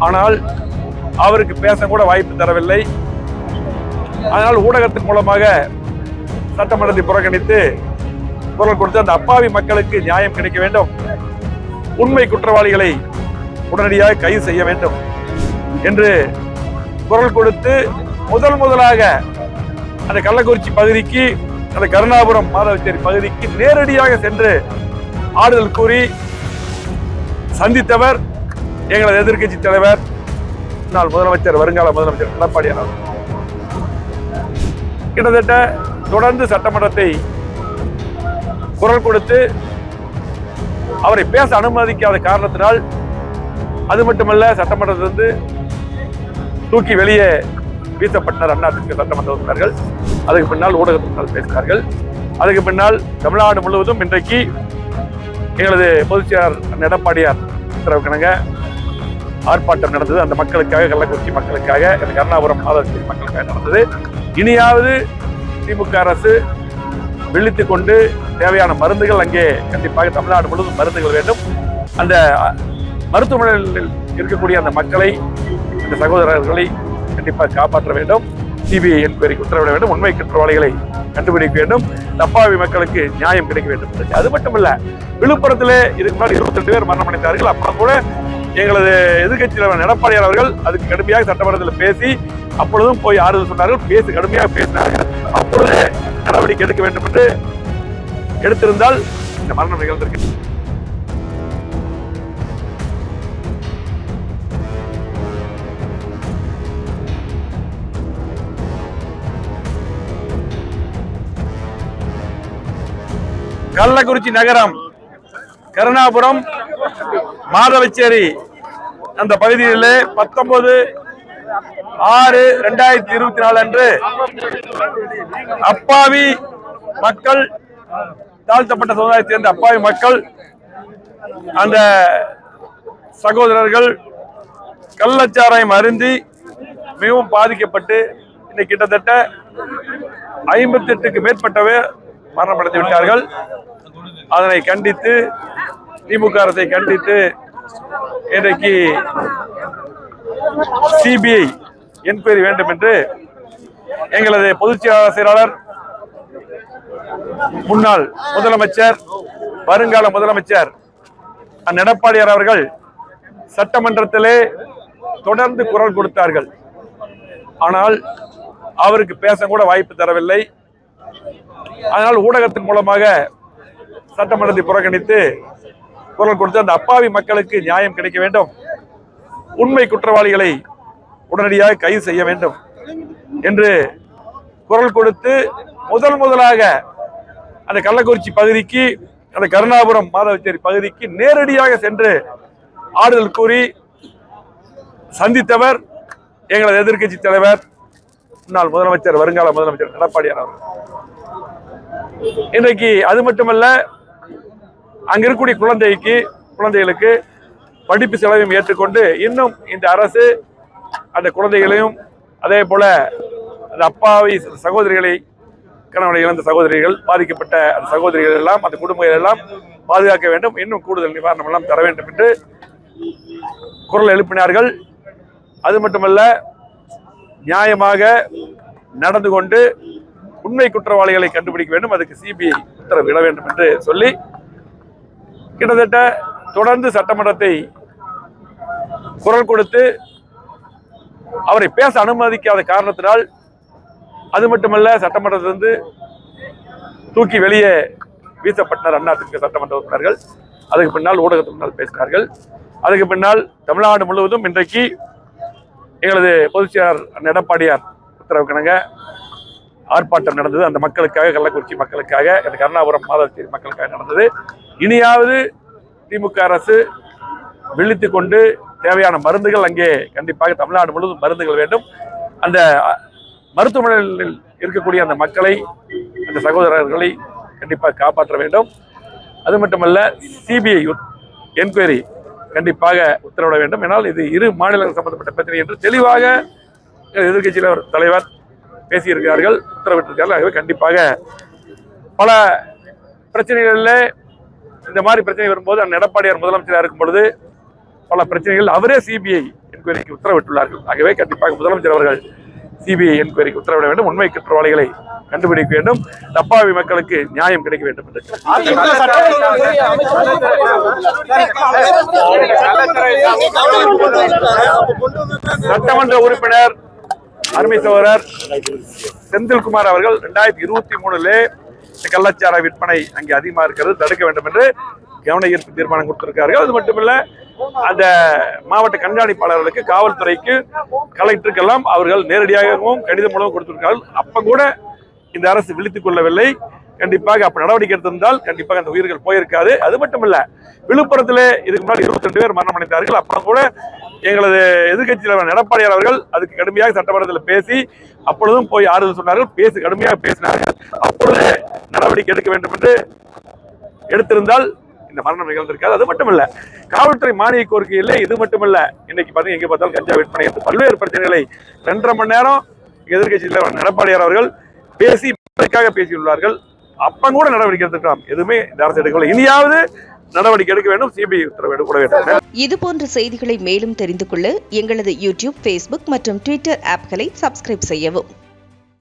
ஆனால் அவருக்கு பேச கூட வாய்ப்பு தரவில்லை. அதனால் ஊடகத்தின் மூலமாக சட்டமன்றத்தை புறக்கணித்து குரல் கொடுத்து அந்த அப்பாவி மக்களுக்கு நியாயம் கிடைக்க வேண்டும், உண்மை குற்றவாளிகளை உடனடியாக கைது செய்ய வேண்டும் என்று குரல் கொடுத்து முதலாக அந்த கள்ளக்குறிச்சி பகுதிக்கு, அந்த கருணாபுரம் மாதவச்சேரி பகுதிக்கு நேரடியாக சென்று ஆறுதல் கூறி சந்தித்தவர் எங்களது எதிர்கட்சி தலைவர், முன்னாள் முதலமைச்சர், வருங்கால முதலமைச்சர் எடப்பாடியார் அவர்கள். கிட்டத்தட்ட தொடர்ந்து சட்டமன்றத்தை குரல் கொடுத்து அவரை பேச அனுமதிக்காத காரணத்தினால், அது மட்டுமல்ல, சட்டமன்றத்திலிருந்து தூக்கி வெளியே வீசப்பட்டனர் அதிமுக சட்டமன்ற உறுப்பினர்கள். அதுக்கு பின்னால் ஊடகத்தினால் பேசினார்கள். அதுக்கு பின்னால் தமிழ்நாடு முழுவதும் இன்றைக்கு எங்களது பொதுச் செயலாளர் எடப்பாடியார் உத்தரவுக்கிணங்க ஆர்ப்பாட்டம் நடந்தது. அந்த மக்களுக்காக, கள்ளக்குறிச்சி மக்களுக்காக, கருணாபுரம் மாதவச்சேரி மக்களுக்காக நடந்தது. இனியாவது திமுக அரசு விழித்துக் கொண்டு தேவையான மருந்துகள் அங்கே கண்டிப்பாக தமிழ்நாடு முழுவதும் மருந்துகள் வேண்டும். அந்த மருத்துவமனையில் இருக்கக்கூடிய அந்த மக்களை, அந்த சகோதரர்களை கண்டிப்பாக காப்பாற்ற வேண்டும். சிபிஐ என்கொயரிக்கு உத்தரவிட வேண்டும். உண்மை குற்றவாளிகளை கண்டுபிடிக்க வேண்டும். தப்பாவி மக்களுக்கு நியாயம் கிடைக்க வேண்டும். அது மட்டுமல்ல, விழுப்புரத்திலே இதுக்கு முன்னாடி 22 பேர் மரணமடைந்தார்கள். அப்புறம் கூட எங்களது எதிர்கட்சி தலைவர் எடப்பாடியார் அவர்கள் அதுக்கு கடுமையாக சட்டமன்றத்தில் பேசி, அப்பொழுதும் போய் ஆறுதல் சொன்னார்கள், கடுமையாக பேசினார்கள். அப்பொழுது நடவடிக்கை எடுக்க வேண்டும் என்று எடுத்திருந்தால் இந்த மரணம் நிகழ்ந்திருக்கு. கள்ளக்குறிச்சி நகரம், கருணாபுரம், மாதவச்சேரி அந்த பகுதியில் 19/6/2024 அன்று அப்பாவி மக்கள், தாழ்த்தப்பட்ட சமுதாயத்தை சேர்ந்த அப்பாவி மக்கள், அந்த சகோதரர்கள் கள்ளச்சாராயம் அருந்தி மிகவும் பாதிக்கப்பட்டு இன்னைக்கு கிட்டத்தட்ட 58க்கு மேற்பட்டவர் மரணமடைந்து விட்டார்கள். அதனை கண்டித்து, திமுக அரசை கண்டித்து இன்றைக்கு சிபிஐ என்கொயரி வேண்டும் என்று எங்களது பொதுச் செயலாளர், முன்னாள் முதலமைச்சர், வருங்கால முதலமைச்சர் எடப்பாடியார் அவர்கள் சட்டமன்றத்திலே தொடர்ந்து குரல் கொடுத்தார்கள். ஆனால் அவருக்கு பேச கூட வாய்ப்பு தரவில்லை. அதனால் ஊடகத்தின் மூலமாக சட்டமன்றத்தை புறக்கணித்து குரல் கொடுத்து அந்த அப்பாவி மக்களுக்கு நியாயம் கிடைக்க வேண்டும், உண்மை குற்றவாளிகளை உடனடியாக கைது செய்ய வேண்டும் என்று குரல் கொடுத்து முதலாக அந்த கள்ளக்குறிச்சி பகுதிக்கு, அந்த கருணாபுரம் மாதவச்சேரி பகுதிக்கு நேரடியாக சென்று ஆறுதல் கூறி சந்தித்தவர் எங்களது எதிர்கட்சி தலைவர், முன்னாள் முதலமைச்சர், வருங்கால முதலமைச்சர் எடப்பாடியார் அவர்கள். இன்றைக்கு அது மட்டுமல்ல, அங்க இருக்கக்கூடிய குழந்தைகளுக்கு படிப்பு செலவையும் ஏற்றுக்கொண்டு இன்னும் இந்த அரசு அந்த குழந்தைகளையும், அதே போல அந்த அப்பாவி சகோதரிகளை, கணவனை இழந்த சகோதரிகள், பாதிக்கப்பட்ட அந்த சகோதரிகள் எல்லாம், அந்த குடும்பங்கள் எல்லாம் பாதுகாக்க வேண்டும், இன்னும் கூடுதல் நிவாரணம் எல்லாம் தர வேண்டும் என்று குரல் எழுப்பினார்கள். அது மட்டுமல்ல, நியாயமாக நடந்து கொண்டு உண்மை குற்றவாளிகளை கண்டுபிடிக்க வேண்டும், அதுக்கு சிபிஐ உத்தரவிட வேண்டும் என்று சொல்லி கிட்டத்தட்ட தொடர்ந்து சட்டமன்றத்தை குரல் கொடுத்து அவரை பேச அனுமதிக்காத காரணத்தினால், அது மட்டுமல்ல, சட்டமன்றத்திலிருந்து தூக்கி வெளியே வீசப்பட்டனர் அதிமுக சட்டமன்ற உறுப்பினர்கள். அதுக்கு பின்னால் ஊடகத்தினால் பேசினார்கள். அதுக்கு பின்னால் தமிழ்நாடு முழுவதும் இன்றைக்கு எங்களது பொதுச் செயலாளர் எடப்பாடியார் உத்தரவுக்கிணங்க ஆர்ப்பாட்டம் நடந்தது. அந்த மக்களுக்காக, கள்ளக்குறிச்சி மக்களுக்காக, கருணாபுரம் மாதவச்சேரி மக்களுக்காக நடந்தது. இனியாவது திமுக அரசு விழித்துக் கொண்டு தேவையான மருந்துகள் அங்கே கண்டிப்பாக தமிழ்நாடு முழுவதும் மருந்துகள் வேண்டும். அந்த மருத்துவமனையில் இருக்கக்கூடிய அந்த மக்களை, அந்த சகோதரர்களை கண்டிப்பாக காப்பாற்ற வேண்டும். அது மட்டுமல்ல, சிபிஐ என்கொயரி கண்டிப்பாக உத்தரவிட வேண்டும். ஏனால் இது இரு மாநிலங்கள் சம்பந்தப்பட்ட பிரச்சனை என்று தெளிவாக எதிர்கட்சியில் தலைவர் பேசியிருக்கிறார்கள், உத்தரவிட்டிருக்கிறார்கள். ஆகவே கண்டிப்பாக பல பிரச்சனைகளில் இந்த மாதிரி பிரச்சனை வரும்போது, அந்த எடப்பாடியார் முதலமைச்சராக இருக்கும் பொழுது பல பிரச்சனைகள் அவரே சிபிஐ என்கொயரிக்கு உத்தரவிட்டுள்ளார்கள். ஆகவே கண்டிப்பாக முதலமைச்சர் அவர்கள் சிபிஐ என்கொயரிக்கு உத்தரவிட வேண்டும். உண்மை குற்றவாளிகளை கண்டுபிடிக்க வேண்டும். அப்பாவி மக்களுக்கு நியாயம் கிடைக்க வேண்டும் என்று சட்டமன்ற உறுப்பினர் அருமை சகோதரர் செந்தில்குமார் அவர்கள் 2023 கள்ளச்சார விற்பனை அங்கே அதிகமாக இருக்கிறது, தடுக்க வேண்டும் என்று கவன ஈர்ப்பு தீர்மானம் கொடுத்திருக்கார்கள். அது மட்டுமல்ல, அந்த மாவட்ட கண்காணிப்பாளர்களுக்கு, காவல்துறைக்கு, கலெக்டருக்கெல்லாம் அவர்கள் நேரடியாகவும் கடிதம் மூலம் கொடுத்திருக்கார்கள். அப்ப கூட இந்த அரசு விழித்துக் கொள்ளவில்லை. கண்டிப்பாக அப்ப நடவடிக்கை எடுத்திருந்தால் கண்டிப்பாக அந்த உயிர்கள் போயிருக்காது. அது மட்டுமல்ல, விழுப்புரத்திலே இதுக்கு முன்னாடி 22 பேர் மரணம் அடைந்தார்கள். அப்புறம் கூட எங்களது எதிர்கட்சி தலைவர் எடப்பாடியார் அவர்கள் அதுக்கு கடுமையாக சட்டமன்றத்தில் பேசி அப்பொழுதும் போய் ஆறுதல் சொன்னார்கள், கடுமையாக பேசினார்கள். அப்பொழுது நடவடிக்கை எடுக்க வேண்டும் என்று எடுத்திருந்தால் இந்த மரணம் நிகழ்ந்திருக்காது. அது மட்டுமல்ல, காவல்துறை மானிய கோரிக்கையில் இது மட்டுமல்ல, இன்னைக்கு பார்த்தீங்கன்னா எங்க பார்த்தாலும் கஞ்சா விற்பனை என்று பல்வேறு பிரச்சனைகளை 2.5 மணி நேரம் எதிர்கட்சி தலைவர் எடப்பாடியார் அவர்கள் பேசியுள்ளார்கள். அப்ப கூட நடவடிக்கை எடுத்துக்கலாம். எதுவுமே இந்த அரசு எடுக்கவில்லை. இனியாவது நடவடிக்கை எடுக்க வேண்டும், சிபிஐ உத்தரவு எடுக்க வேண்டும். இது போன்ற செய்திகளை மேலும் தெரிந்து கொள்ள எங்களது யூடியூப், Facebook மற்றும் Twitter ஆப்களை சப்ஸ்கிரைப் செய்யவும்.